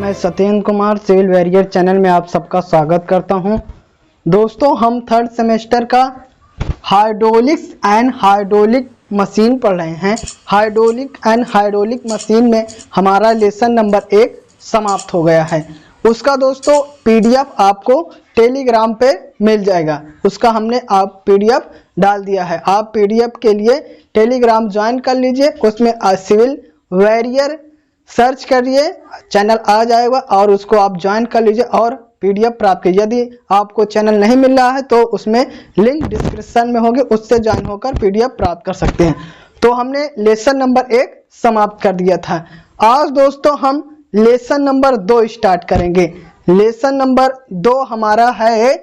मैं Satyendra Kumar civil warrior channel में आप सबका स्वागत करता हूं। दोस्तों, हम थर्ड सेमेस्टर का हाइड्रोलिक्स एंड हाइड्रोलिक मशीन पढ़ रहे हैं। हाइड्रोलिक एंड हाइड्रोलिक मशीन में हमारा लेसन नंबर 1 समाप्त हो गया है। उसका दोस्तों पीडीएफ आपको टेलीग्राम पे मिल जाएगा। उसका हमने आप पीडीएफ डाल दिया है। आप पीडीएफ के लिए टेलीग्राम ज्वाइन कर लीजिए। उसमें सिविल वॉरियर सर्च करिए, चैनल आ जाएगा और उसको आप ज्वाइन कर लीजिए और पीडीएफ प्राप्त कीजिए। यदि आपको चैनल नहीं मिल रहा है तो उसमें लिंक डिस्क्रिप्शन में होगी, उससे ज्वाइन होकर पीडीएफ प्राप्त कर सकते हैं। तो हमने लेसन नंबर 1 समाप्त कर दिया था। आज दोस्तों हम लेसन नंबर 2 स्टार्ट करेंगे। लेसन नंबर 2 हमारा है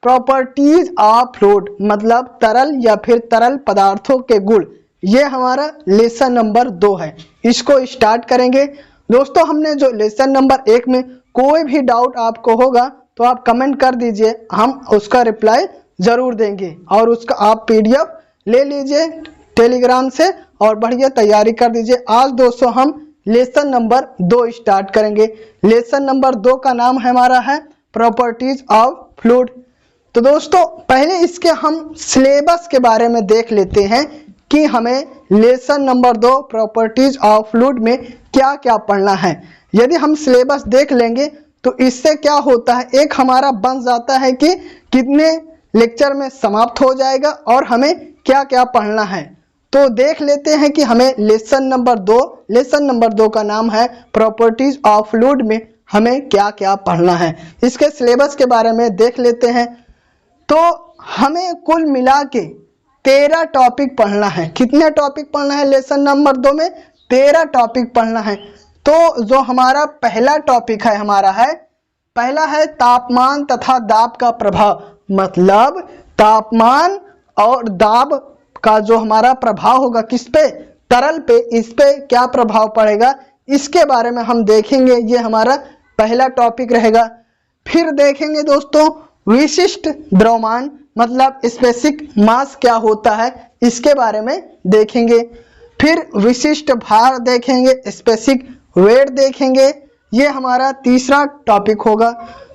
प्रॉपर्टीज ऑफ फ्लूइड, मतलब तरल या फिर तरल पदार्थों के गुण। ये हमारा लेसन नंबर 2 है। इसको स्टार्ट करेंगे। दोस्तों, हमने जो लेसन नंबर 1 में कोई भी डाउट आपको होगा तो आप कमेंट कर दीजिए, हम उसका रिप्लाई जरूर देंगे। और उसका आप पीडीएफ ले लीजिए टेलीग्राम से और बढ़िया तैयारी कर दीजिए। आज दोस्तों हम लेसन नंबर 2 स्टार्ट करेंगे। लेसन नंबर 2 का नाम हमारा है प्रॉपर्टीज ऑफ फ्लूइड। तो दोस्तों पहले इसके हम सिलेबस के बारे में देख लेते हैं कि हमें lesson number 2 properties of fluid में क्या क्या पढ़ना है। यदि हम सिलेबस देख लेंगे तो इससे क्या होता है, एक हमारा बन जाता है कि कितने लेक्चर में समाप्त हो जाएगा और हमें क्या क्या पढ़ना है। तो देख लेते हैं कि हमें लेसन नंबर 2 का नाम है प्रॉपर्टीज ऑफ फ्लूइड में हमें क्या क्या पढ़ना है। इसके सिलेबस के बारे में देख लेते हैं। तो हमें कुल मिला के 13 टॉपिक पढ़ना है। कितने टॉपिक पढ़ना है लेसन नंबर 2 में? 13 टॉपिक पढ़ना है। तो जो हमारा पहला टॉपिक है पहला है तापमान तथा दाब का प्रभाव, मतलब तापमान और दाब का जो हमारा प्रभाव होगा किस पे, तरल पे, इस पे क्या प्रभाव पड़ेगा इसके बारे में हम देखेंगे। ये हमारा पहला टॉपिक रहेगा। फिर देखेंगे दोस्तों विशिष्ट द्रव्यमान, मतलब स्पेसिफिक मास क्या होता है इसके बारे में देखेंगे। फिर विशिष्ट भार देखेंगे, स्पेसिफिक वेट देखेंगे। ये हमारा तीसरा टॉपिक होगा।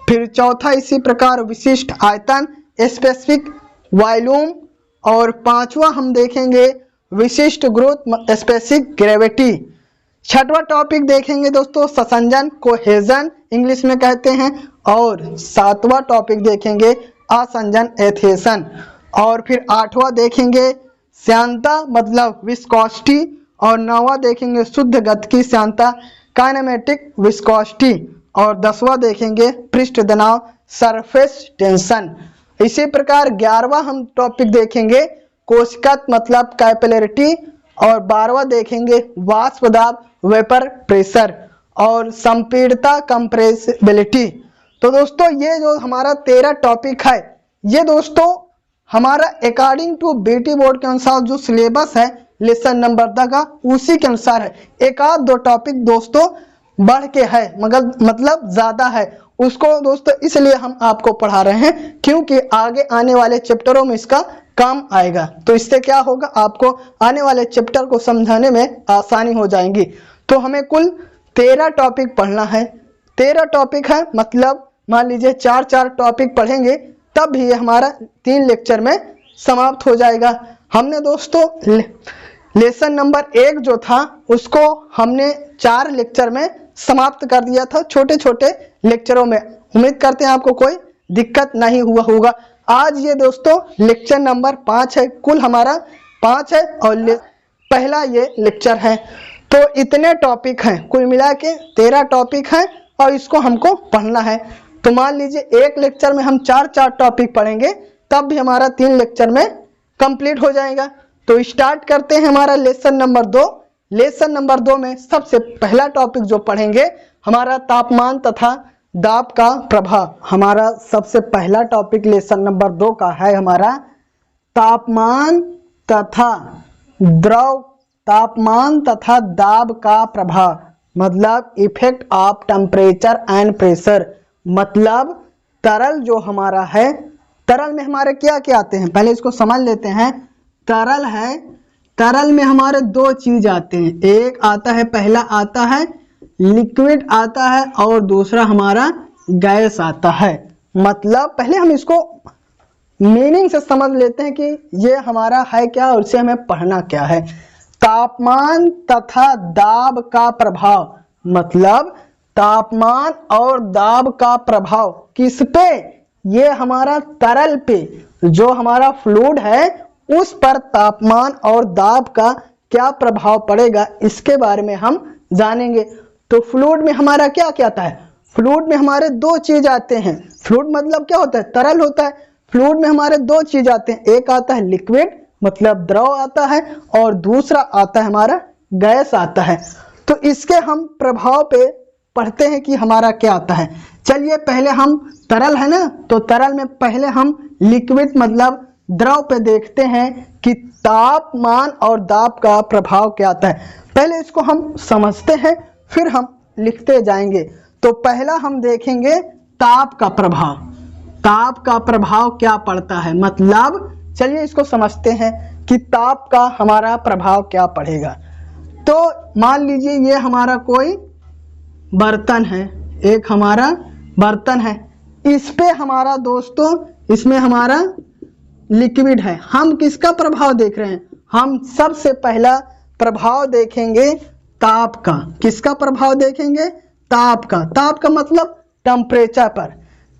फिर चौथा इसी प्रकार विशिष्ट आयतन, स्पेसिफिक वॉल्यूम। और पांचवा हम देखेंगे विशिष्ट गुरुत्व, स्पेसिफिक ग्रेविटी। छठवां टॉपिक देखेंगे दोस्तों संसंजन, कोहेजन इंग्लिश में कहते हैं। और सातवां टॉपिक देखेंगे असंजन, एथेसन। और फिर आठवां देखेंगे श्यानता, मतलब विस्कोसिटी। और नौवां देखेंगे शुद्ध गतिकी श्यानता, काइनेमेटिक विस्कोसिटी। और 10वां देखेंगे पृष्ठ तनाव, सरफेस टेंशन। इसी प्रकार 11वां हम टॉपिक देखेंगे कोशिकात्मक, मतलब कैपिलरिटी। और 12वां देखेंगे वाष्प दाब, वेपर प्रेशर। और संपीड़ितता, कंप्रेसिबिलिटी। तो दोस्तों ये जो हमारा 13 टॉपिक है, ये दोस्तों हमारा अकॉर्डिंग टू बीटी बोर्ड के अनुसार जो सिलेबस है लेसन नंबर 2 का उसी के अनुसार है। एक आध दो टॉपिक दोस्तों बढ़ के है, मगर मतलब ज्यादा है। उसको दोस्तों इसलिए हम आपको पढ़ा रहे हैं क्योंकि आगे आने वाले चैप्टरों में इसका काम आएगा। तो इससे क्या होगा, आपको आने वाले चैप्टर को समझाने में आसानी हो जाएगी। तो हमें कुल 13 टॉपिक पढ़ना है। 13 टॉपिक है, मतलब मान लीजिए 4 टॉपिक पढ़ेंगे तब भी हमारा 3 लेक्चर में समाप्त हो जाएगा। हमने दोस्तों लेसन नंबर 1 जो था उसको हमने 4 लेक्चर में समाप्त कर दिया था, छोटे छोटे लेक्चरों में। उम्मीद करते हैं आपको कोई दिक्कत नहीं हुआ होगा। आज ये दोस्तों लेक्चर नंबर 5 है। कुल हमारा 5 है और पहला ये लेक्चर है। तो इतने टॉपिक हैं, कुल मिला के 13 टॉपिक हैं और इसको हमको पढ़ना है। तो मान लीजिए एक लेक्चर में हम 4 टॉपिक पढ़ेंगे तब भी हमारा 3 लेक्चर में कंप्लीट हो जाएगा। तो स्टार्ट करते हैं हमारा लेसन नंबर 2। लेसन नंबर 2 में सबसे पहला टॉपिक जो पढ़ेंगे हमारा तापमान तथा दाब का प्रभाव। हमारा सबसे पहला टॉपिक लेसन नंबर 2 का है हमारा तापमान तथा दाब का प्रभाव, मतलब effect of temperature and pressure. मतलब तरल जो हमारा है, तरल में हमारे क्या क्या आते हैं पहले इसको समझ लेते हैं। तरल है, तरल में हमारे 2 चीज आते हैं। एक आता है, पहला आता है लिक्विड आता है और दूसरा हमारा गैस आता है। मतलब पहले हम इसको मीनिंग से समझ लेते हैं कि ये हमारा है क्या और इसे हमें पढ़ना क्या है। तापमान तथा दाब का प्रभाव, मतलब तापमान और दाब का प्रभाव किस पे? ये हमारा तरल पे, जो हमारा फ्लूइड है उस पर तापमान और दाब का क्या प्रभाव पड़ेगा, इसके बारे में हम जानेंगे। तो फ्लूइड में हमारा क्या क्या आता है? फ्लूइड में हमारे दो चीज आते हैं। फ्लूइड मतलब क्या होता है? तरल होता है। फ्लूइड में हमारे दो चीज आते हैं, एक आता है लिक्विड मतलब द्रव आता है और दूसरा आता है हमारा गैस आता है। तो इसके हम प्रभाव पे पढ़ते हैं कि हमारा क्या आता है। चलिए पहले हम तरल है ना, तो तरल में पहले हम लिक्विड मतलब द्रव पे देखते हैं कि तापमान और दाब का प्रभाव क्या आता है। पहले इसको हम समझते हैं फिर हम लिखते जाएंगे। तो पहला हम देखेंगे ताप का प्रभाव। ताप का प्रभाव क्या पड़ता है, मतलब चलिए इसको समझते हैं कि ताप का हमारा प्रभाव क्या पड़ेगा। तो मान लीजिए ये हमारा कोई बर्तन है, एक हमारा बर्तन है, इस पे हमारा दोस्तों इसमें हमारा लिक्विड है। हम किसका प्रभाव देख रहे हैं? हम सबसे पहला प्रभाव देखेंगे ताप का। किसका प्रभाव देखेंगे? ताप का। ताप का मतलब टेम्परेचर पर।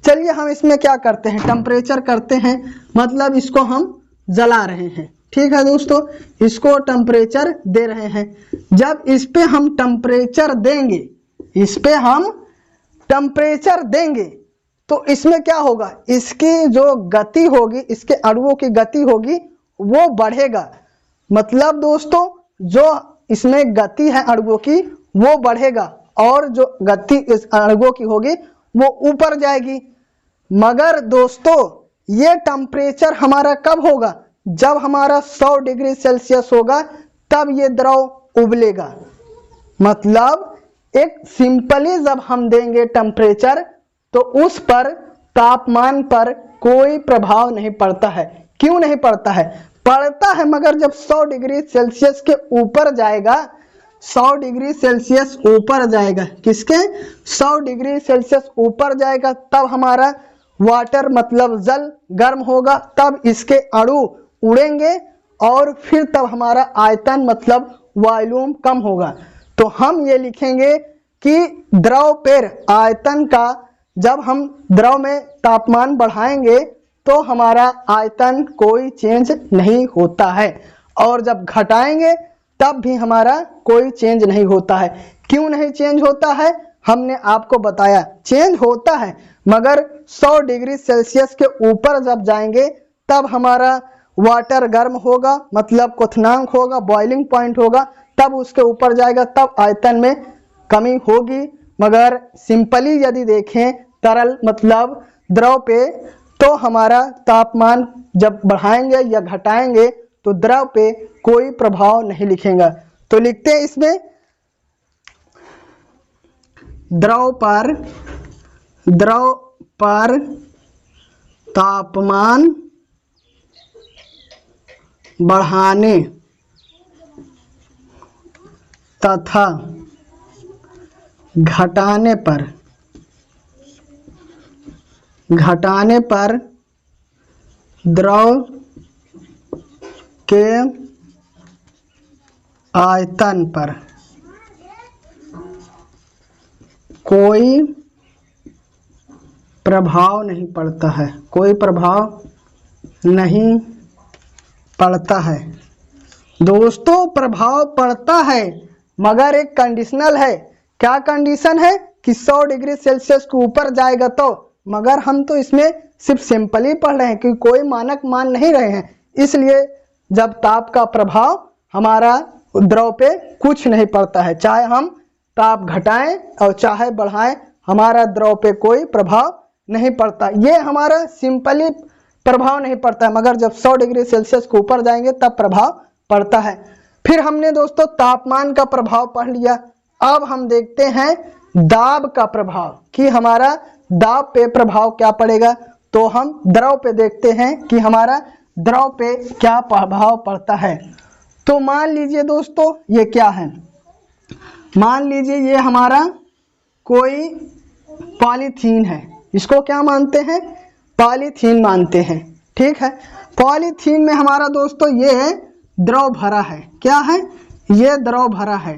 चलिए हम इसमें क्या करते हैं, टेम्परेचर करते हैं, मतलब इसको हम जला रहे हैं। ठीक है दोस्तों, इसको टेम्परेचर दे रहे हैं। जब इस पे हम टेम्परेचर देंगे, इस पे हम टेम्परेचर देंगे तो इसमें क्या होगा? इसकी जो गति होगी, इसके अणुओं की गति होगी वो बढ़ेगा। मतलब दोस्तों जो इसमें गति है अणुओं की वो बढ़ेगा और जो गति इस अणुओं की होगी वो ऊपर जाएगी। मगर दोस्तों ये टेम्परेचर हमारा कब होगा? जब हमारा 100 डिग्री सेल्सियस होगा तब ये द्रव उबलेगा। मतलब एक सिंपली जब हम देंगे टेम्परेचर तो उस पर तापमान पर कोई प्रभाव नहीं पड़ता है। क्यों नहीं पड़ता है? पड़ता है, मगर जब 100 डिग्री सेल्सियस के ऊपर जाएगा, 100 डिग्री सेल्सियस ऊपर जाएगा, किसके? 100 डिग्री सेल्सियस ऊपर जाएगा तब हमारा वाटर मतलब जल गर्म होगा, तब इसके अणु उड़ेंगे और फिर तब हमारा आयतन मतलब वॉल्यूम कम होगा। तो हम ये लिखेंगे कि द्रव पर आयतन का, जब हम द्रव में तापमान बढ़ाएंगे तो हमारा आयतन कोई चेंज नहीं होता है और जब घटाएंगे तब भी हमारा कोई चेंज नहीं होता है। क्यों नहीं चेंज होता है? हमने आपको बताया चेंज होता है, मगर 100 डिग्री सेल्सियस के ऊपर जब जाएंगे तब हमारा वाटर गर्म होगा, मतलब क्वथनांक होगा, बॉइलिंग पॉइंट होगा, तब उसके ऊपर जाएगा, तब आयतन में कमी होगी। मगर सिंपली यदि देखें तरल मतलब द्रव पे, तो हमारा तापमान जब बढ़ाएंगे या घटाएंगे तो द्रव पे कोई प्रभाव नहीं लिखेगा। तो लिखते हैं इसमें द्रव पर तापमान बढ़ाने तथा घटाने पर द्रव के आयतन पर कोई प्रभाव नहीं पड़ता है। कोई प्रभाव नहीं पड़ता है। दोस्तों प्रभाव पड़ता है मगर एक कंडीशनल है। क्या कंडीशन है? कि 100 डिग्री सेल्सियस के ऊपर जाएगा तो, मगर हम तो इसमें सिर्फ सिंपल ही पढ़ रहे हैं कि कोई मानक मान नहीं रहे हैं, इसलिए जब ताप का प्रभाव हमारा द्रव पे कुछ नहीं पड़ता है, चाहे हम ताप घटाएं और चाहे बढ़ाएं, हमारा द्रव पे कोई प्रभाव नहीं पड़ता। ये हमारा सिंपली प्रभाव नहीं पड़ता है, मगर जब 100 डिग्री सेल्सियस के ऊपर जाएंगे तब प्रभाव पड़ता है। फिर हमने दोस्तों तापमान का प्रभाव पढ़ लिया। अब हम देखते हैं दाब का प्रभाव कि हमारा दाब पे प्रभाव क्या पड़ेगा। तो हम द्रव पे देखते हैं कि हमारा द्रव पे क्या प्रभाव पड़ता है। तो मान लीजिए दोस्तों ये क्या है, मान लीजिए ये हमारा कोई पॉलीथीन है, इसको क्या मानते हैं, पॉलीथीन मानते हैं। ठीक है, पॉलीथीन में हमारा दोस्तों ये द्रव भरा है, क्या है, ये द्रव भरा है।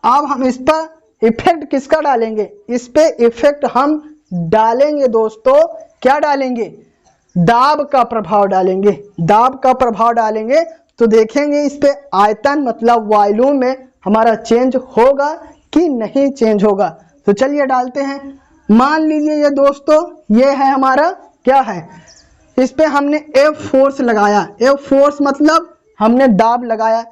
अब हम इस पर इफेक्ट किसका डालेंगे, इस पे इफेक्ट हम डालेंगे दोस्तों, क्या डालेंगे, दाब का प्रभाव डालेंगे। दाब का प्रभाव डालेंगे तो देखेंगे इस पे आयतन मतलब वॉल्यूम में हमारा चेंज होगा कि नहीं चेंज होगा। तो चलिए डालते हैं। मान लीजिए ये दोस्तों ये है हमारा, क्या है, इस पे हमने F फोर्स लगाया। F फोर्स मतलब हमने दाब लगाया,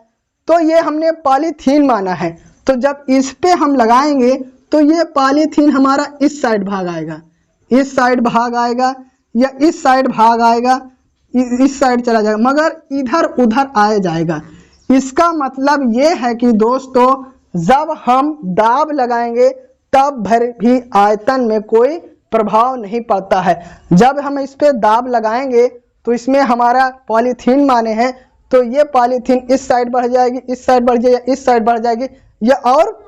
तो ये हमने पॉलीथीन माना है। तो जब इस पे हम लगाएंगे तो ये पॉलीथीन हमारा इस साइड भाग आएगा, इस साइड भाग आएगा, या इस साइड भाग आएगा, इस साइड चला जाएगा, मगर इधर उधर आए जाएगा। इसका मतलब ये है कि दोस्तों जब हम दाब लगाएंगे तब भर भी आयतन में कोई प्रभाव नहीं पड़ता है। जब हम इस पे दाब लगाएंगे तो इसमें हमारा पॉलीथीन माने हैं, तो ये पॉलीथीन इस साइड बढ़ जाएगी, इस साइड बढ़ जाएगी, इस साइड बढ़ जाएगी, या और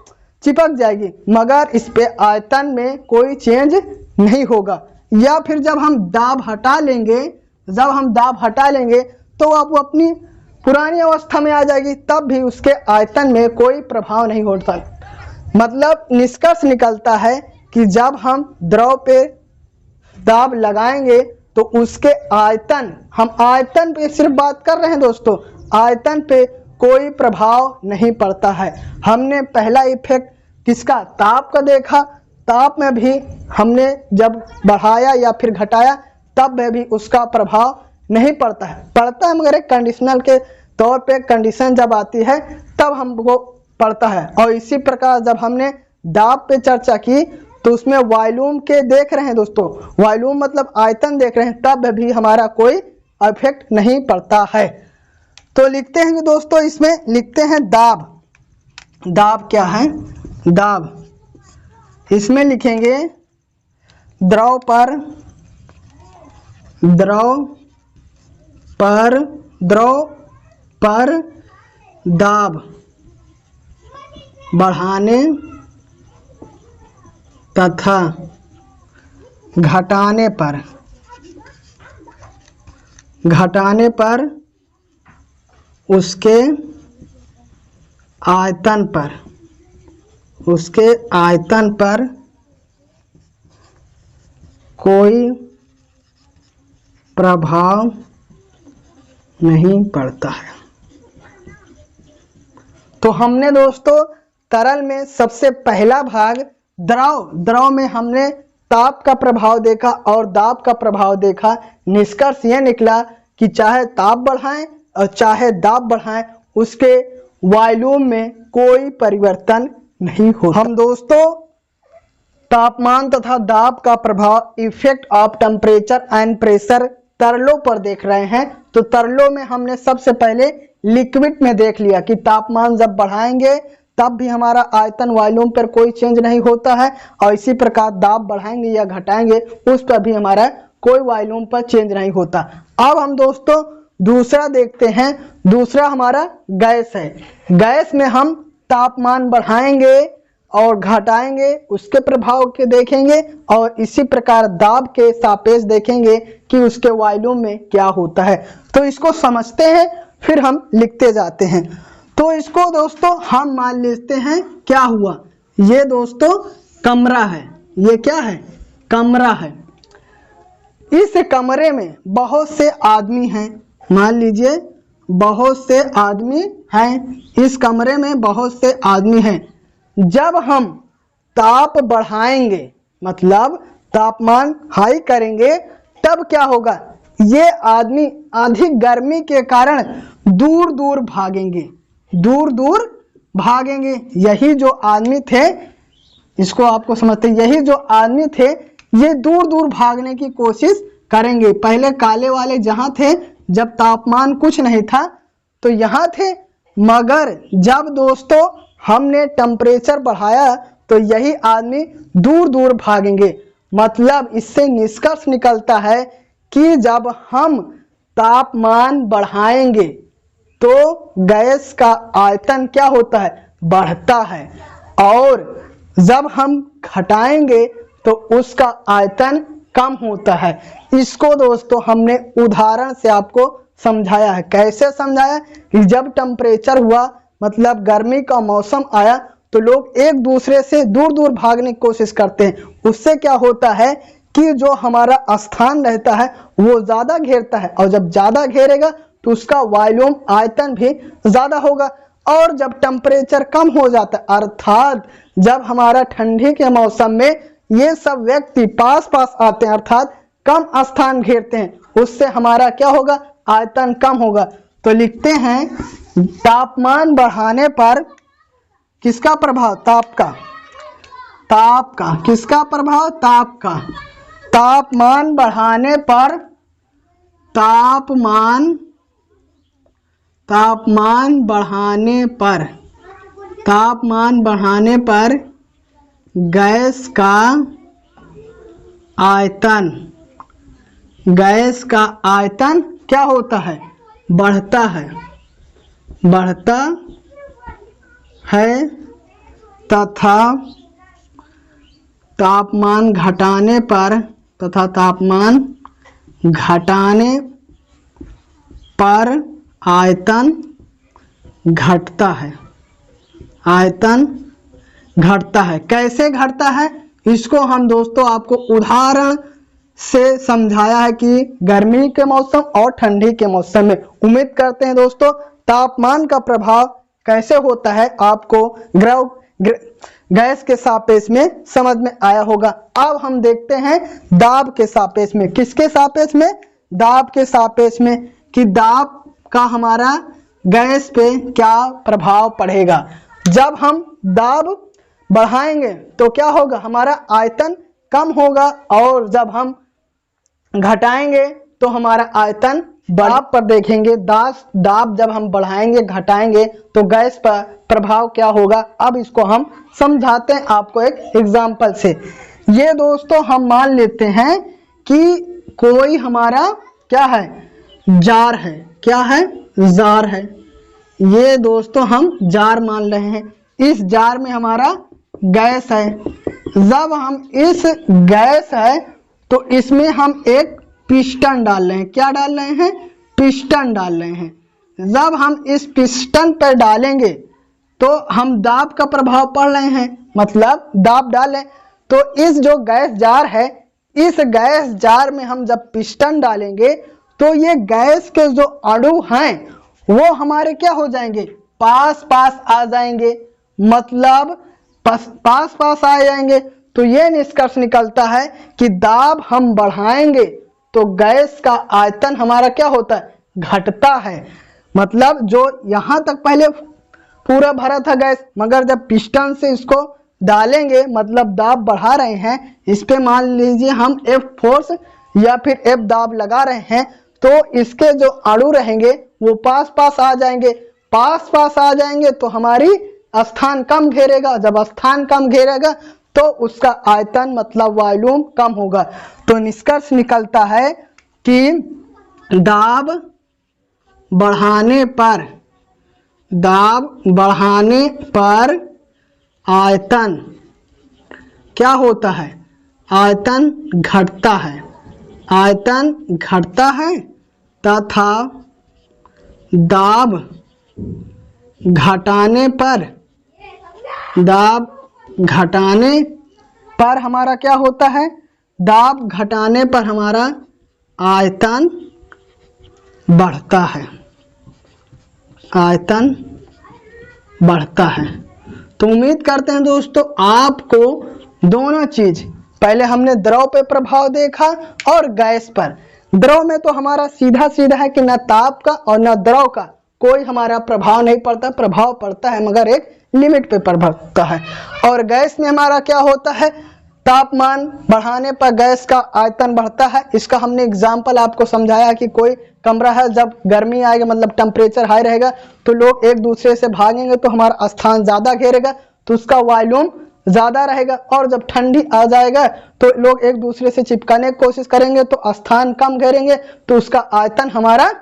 चिपक जाएगी, मगर इस पे आयतन में कोई चेंज नहीं होगा। या फिर जब हम दाब हटा लेंगे, जब हम दाब हटा लेंगे तो अब वो अपनी पुरानी अवस्था में आ जाएगी, तब भी उसके आयतन में कोई प्रभाव नहीं होता। मतलब निष्कर्ष निकलता है कि जब हम द्रव पे दाब लगाएंगे तो उसके आयतन, हम आयतन पे सिर्फ बात कर रहे हैं दोस्तों, आयतन पे कोई प्रभाव नहीं पड़ता है। हमने पहला इफेक्ट किसका, ताप का देखा। ताप में भी हमने जब बढ़ाया या फिर घटाया तब में भी उसका प्रभाव नहीं पड़ता है, पड़ता है मगर एक कंडीशनल के तौर पे, कंडीशन जब आती है तब हमको पड़ता है। और इसी प्रकार जब हमने दाब पे चर्चा की तो उसमें वॉल्यूम के देख रहे हैं दोस्तों, वॉल्यूम मतलब आयतन देख रहे हैं, तब भी हमारा कोई इफेक्ट नहीं पड़ता है। तो लिखते हैं दोस्तों, इसमें लिखते हैं दाब। दाब क्या है, दाब, इसमें लिखेंगे द्रव पर, द्रव पर, द्रव पर दाब बढ़ाने तथा घटाने पर, घटाने पर उसके आयतन पर, उसके आयतन पर कोई प्रभाव नहीं पड़ता है। तो हमने दोस्तों तरल में सबसे पहला भाग द्रव, द्रव में हमने ताप का प्रभाव देखा और दाब का प्रभाव देखा। निष्कर्ष यह निकला कि चाहे ताप बढ़ाएं और चाहे दाब बढ़ाएं उसके वॉल्यूम में कोई परिवर्तन नहीं हो। हम दोस्तों तापमान तथा दाब का प्रभाव, effect of temperature and pressure तरलों पर देख रहे हैं। तो तरलों में हमने सबसे पहले लिक्विड में देख लिया कि तापमान जब बढ़ाएंगे तब भी हमारा आयतन वॉल्यूम पर कोई चेंज नहीं होता है, और इसी प्रकार दाब बढ़ाएंगे या घटाएंगे उस पर भी हमारा कोई वॉल्यूम पर चेंज नहीं होता। अब हम दोस्तों दूसरा देखते हैं। दूसरा हमारा गैस है। गैस में हम तापमान बढ़ाएंगे और घटाएंगे उसके प्रभाव के देखेंगे, और इसी प्रकार दाब के सापेक्ष देखेंगे कि उसके वॉल्यूम में क्या होता है। तो इसको समझते हैं फिर हम लिखते जाते हैं। तो इसको दोस्तों हम मान लेते हैं क्या हुआ, ये दोस्तों कमरा है, ये क्या है, कमरा है। इस कमरे में बहुत से आदमी हैं, मान लीजिए बहुत से आदमी हैं, इस कमरे में बहुत से आदमी हैं। जब हम ताप बढ़ाएंगे मतलब तापमान हाई करेंगे तब क्या होगा, ये आदमी अधिक गर्मी के कारण दूर दूर भागेंगे, दूर दूर भागेंगे। यही जो आदमी थे, इसको आपको समझते, यही जो आदमी थे ये दूर दूर भागने की कोशिश करेंगे। पहले काले वाले जहां थे जब तापमान कुछ नहीं था तो यहाँ थे, मगर जब दोस्तों हमने टेम्परेचर बढ़ाया तो यही आदमी दूर दूर भागेंगे। मतलब इससे निष्कर्ष निकलता है कि जब हम तापमान बढ़ाएंगे तो गैस का आयतन क्या होता है, बढ़ता है। और जब हम घटाएंगे तो उसका आयतन कम होता है। इसको दोस्तों हमने उदाहरण से आपको समझाया है। कैसे समझाया कि जब टेम्परेचर हुआ मतलब गर्मी का मौसम आया तो लोग एक दूसरे से दूर दूर भागने की कोशिश करते हैं। उससे क्या होता है कि जो हमारा स्थान रहता है वो ज़्यादा घेरता है, और जब ज़्यादा घेरेगा तो उसका वॉल्यूम आयतन भी ज़्यादा होगा। और जब टेम्परेचर कम हो जाता है अर्थात जब हमारा ठंडी के मौसम में ये सब व्यक्ति पास पास आते हैं अर्थात कम स्थान घेरते हैं, उससे हमारा क्या होगा, आयतन कम होगा। तो लिखते हैं तापमान बढ़ाने पर किसका प्रभाव, ताप का किसका प्रभाव, ताप का। तापमान बढ़ाने पर तापमान बढ़ाने पर गैस का आयतन क्या होता है, बढ़ता है तथा तापमान घटाने पर आयतन घटता है। कैसे घटता है इसको हम दोस्तों आपको उदाहरण से समझाया है कि गर्मी के मौसम और ठंडी के मौसम में। उम्मीद करते हैं दोस्तों तापमान का प्रभाव कैसे होता है आपको गैस के सापेक्ष में समझ में आया होगा। अब हम देखते हैं दाब के सापेक्ष में। किसके सापेक्ष में, दाब के सापेक्ष में, कि दाब का हमारा गैस पे क्या प्रभाव पड़ेगा। जब हम दाब बढ़ाएंगे तो क्या होगा, हमारा आयतन कम होगा, और जब हम घटाएंगे तो हमारा आयतन दाब पर देखेंगे। दाब जब हम बढ़ाएंगे घटाएंगे तो गैस पर प्रभाव क्या होगा। अब इसको हम समझाते हैं आपको एक एग्जांपल से। ये दोस्तों हम मान लेते हैं कि कोई हमारा क्या है, जार है। क्या है, जार है। ये दोस्तों हम जार मान रहे हैं। इस जार में हमारा गैस है। जब हम इस गैस है तो इसमें हम एक पिस्टन डाल रहे हैं। क्या डाल रहे हैं, पिस्टन डाल रहे हैं। जब हम इस पिस्टन पर डालेंगे तो हम दाब का प्रभाव पड़ रहे हैं, मतलब दाब डालें तो इस जो गैस जार है, इस गैस जार में हम जब पिस्टन डालेंगे तो ये गैस के जो अणु हैं वो हमारे क्या हो जाएंगे, पास पास आ जाएंगे, मतलब पास पास आ जाएंगे। तो ये निष्कर्ष निकलता है कि दाब हम बढ़ाएंगे तो गैस का आयतन हमारा क्या होता है, घटता है। मतलब जो यहाँ तक पहले पूरा भरा था गैस, मगर जब पिस्टन से इसको डालेंगे मतलब दाब बढ़ा रहे हैं, इस पे मान लीजिए हम F फोर्स या फिर F दाब लगा रहे हैं, तो इसके जो अणु रहेंगे वो पास पास आ जाएंगे। पास पास आ जाएंगे तो हमारी स्थान कम घेरेगा। जब स्थान कम घेरेगा तो उसका आयतन मतलब वॉल्यूम कम होगा। तो निष्कर्ष निकलता है कि दाब बढ़ाने पर आयतन क्या होता है, आयतन घटता है तथा दाब घटाने पर हमारा क्या होता है, दाब घटाने पर हमारा आयतन बढ़ता है। तो उम्मीद करते हैं दोस्तों आपको दोनों चीज, पहले हमने द्रव पे प्रभाव देखा और गैस पर। द्रव में तो हमारा सीधा सीधा है कि न ताप का और न द्रव का कोई हमारा प्रभाव नहीं पड़ता, प्रभाव पड़ता है मगर एक लिमिट पे प्रभाव पड़ता है। और गैस में हमारा क्या होता है, तापमान बढ़ाने पर गैस का आयतन बढ़ता है। इसका हमने एग्जाम्पल आपको समझाया कि कोई कमरा है, जब गर्मी आएगी मतलब टेम्परेचर हाई रहेगा तो लोग एक दूसरे से भागेंगे तो हमारा स्थान ज़्यादा घेरेगा तो उसका वॉल्यूम ज़्यादा रहेगा। और जब ठंडी आ जाएगा तो लोग एक दूसरे से चिपकाने की कोशिश करेंगे तो स्थान कम घेरेंगे तो उसका आयतन हमारा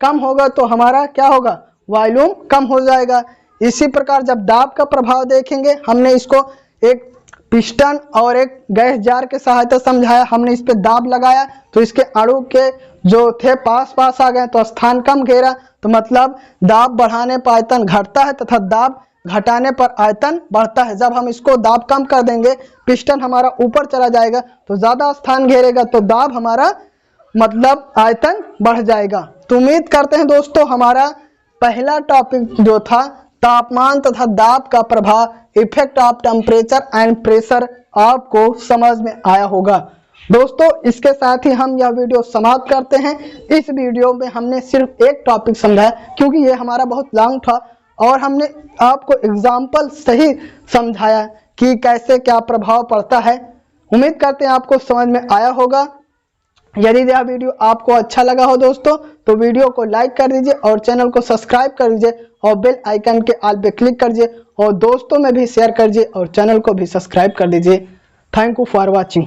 कम होगा, तो हमारा क्या होगा, वॉल्यूम कम हो जाएगा। इसी प्रकार जब दाब का प्रभाव देखेंगे, हमने इसको एक पिस्टन और एक गैस जार के सहायता समझाया। हमने इस पे दाब लगाया तो इसके अणु के जो थे पास पास आ गए, तो स्थान कम घेरा, तो मतलब दाब बढ़ाने पर आयतन घटता है तथा दाब घटाने पर आयतन बढ़ता है। जब हम इसको दाब कम कर देंगे, पिस्टन हमारा ऊपर चला जाएगा तो ज्यादा स्थान घेरेगा, तो दाब हमारा मतलब आयतन बढ़ जाएगा। तो उम्मीद करते हैं दोस्तों हमारा पहला टॉपिक जो था तापमान तथा दाब का प्रभाव, effect of temperature and pressure, आपको समझ में आया होगा। दोस्तों इसके साथ ही हम यह वीडियो समाप्त करते हैं। इस वीडियो में हमने सिर्फ एक टॉपिक समझाया क्योंकि ये हमारा बहुत लॉन्ग था और हमने आपको एग्जाम्पल सही समझाया कि कैसे क्या प्रभाव पड़ता है। उम्मीद करते हैं आपको समझ में आया होगा। यदि यह वीडियो आपको अच्छा लगा हो दोस्तों तो वीडियो को लाइक कर दीजिए और चैनल को सब्सक्राइब कर दीजिए और बेल आइकन के ऑल पे क्लिक कर दीजिए और दोस्तों में भी शेयर कर दीजिए और चैनल को भी सब्सक्राइब कर दीजिए। Thank you for watching.